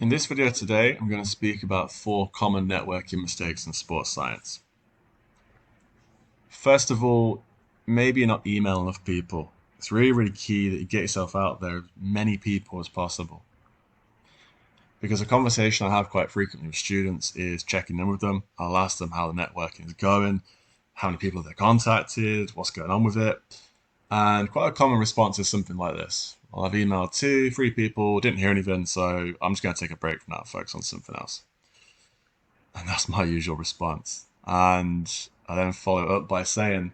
In this video today, I'm going to speak about 4 common networking mistakes in sports science. First of all, maybe you're not emailing enough people. It's really key that you get yourself out there with many people as possible. Because a conversation I have quite frequently with students is checking in with them. I'll ask them how the networking is going, how many people they've contacted, what's going on with it. And quite a common response is something like this. Well, I've emailed 2, 3 people, didn't hear anything, so I'm just going to take a break from that and focus on something else. And that's my usual response. And I then follow up by saying,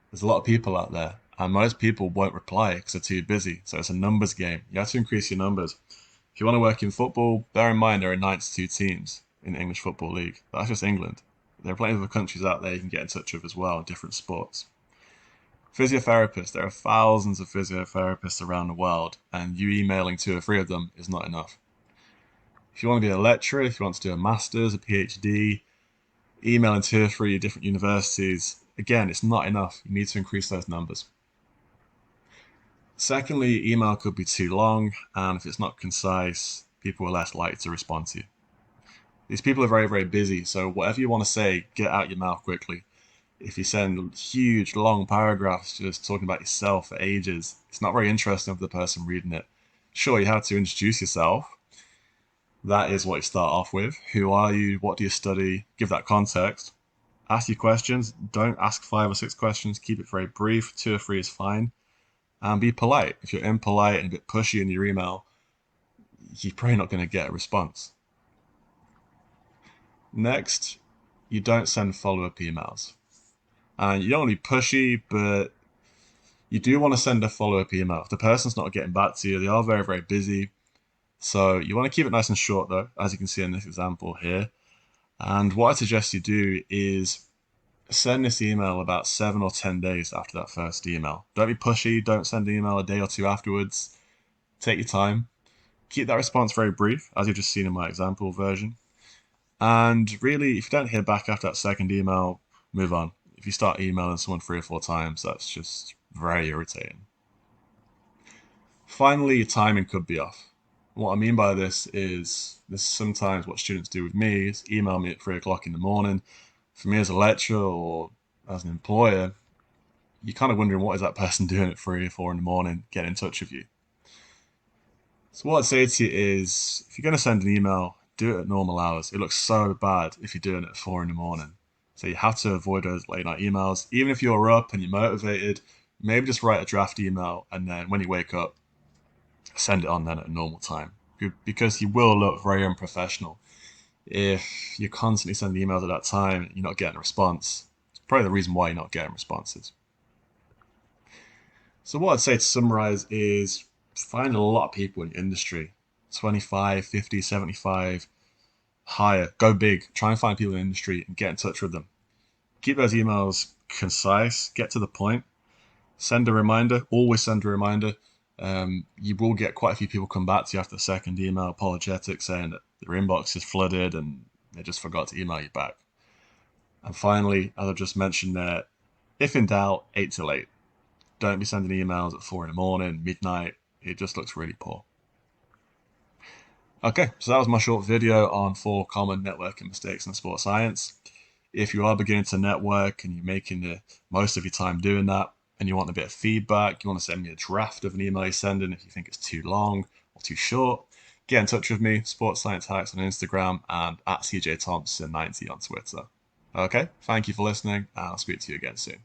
there's a lot of people out there, and most people won't reply because they're too busy. So it's a numbers game. You have to increase your numbers. If you want to work in football, bear in mind there are 92 teams in the English Football League. That's just England. There are plenty of other countries out there you can get in touch with as well in different sports. Physiotherapists, there are thousands of physiotherapists around the world, and you emailing 2 or 3 of them is not enough. If you want to be a lecturer, if you want to do a master's, a PhD, emailing 2 or 3 different universities, again, it's not enough. You need to increase those numbers. Secondly, email could be too long, and if it's not concise, people are less likely to respond to you. These people are very busy, so whatever you want to say, get out your mouth quickly. If you send huge, long paragraphs just talking about yourself for ages, it's not very interesting for the person reading it. Sure, you have to introduce yourself. That is what you start off with. Who are you? What do you study? Give that context. Ask your questions. Don't ask 5 or 6 questions. Keep it very brief. 2 or 3 is fine. And be polite. If you're impolite and a bit pushy in your email, you're probably not going to get a response. Next, you don't send follow-up emails. And you don't want to be pushy, but you do want to send a follow-up email. If the person's not getting back to you, they are very busy. So you want to keep it nice and short though, as you can see in this example here. And what I suggest you do is send this email about 7 or 10 days after that first email. Don't be pushy, don't send an email a day or 2 afterwards. Take your time. Keep that response very brief, as you've just seen in my example version. And really, if you don't hear back after that second email, move on. If you start emailing someone 3 or 4 times, that's just very irritating. Finally, your timing could be off. What I mean by this is sometimes what students do with me is email me at 3 o'clock in the morning. For me as a lecturer or as an employer, you're kind of wondering what is that person doing at 3 or 4 in the morning, get in touch with you. So what I'd say to you is, if you're going to send an email, do it at normal hours. It looks so bad if you're doing it at 4 in the morning. So you have to avoid those late night emails. Even if you're up and you're motivated, maybe just write a draft email and then when you wake up, send it on then at a normal time. Because you will look very unprofessional if you're constantly sending emails at that time and you're not getting a response. It's probably the reason why you're not getting responses. So what I'd say to summarize is find a lot of people in your industry, 25, 50, 75, higher, go big, try and find people in the industry and get in touch with them. Keep those emails concise, get to the point, send a reminder, always send a reminder. You will get quite a few people come back to you after the second email, apologetic, saying that their inbox is flooded and they just forgot to email you back. And finally, as I've just mentioned there, if in doubt, 8 till 8. Don't be sending emails at 4 in the morning, midnight. It just looks really poor. Okay, so that was my short video on 4 common networking mistakes in sports science. If you are beginning to network and you're making the most of your time doing that, and you want a bit of feedback, you want to send me a draft of an email you're sending if you think it's too long or too short, get in touch with me, Sports Science Hacks on Instagram and at CJThompson90 on Twitter. Okay, thank you for listening, and I'll speak to you again soon.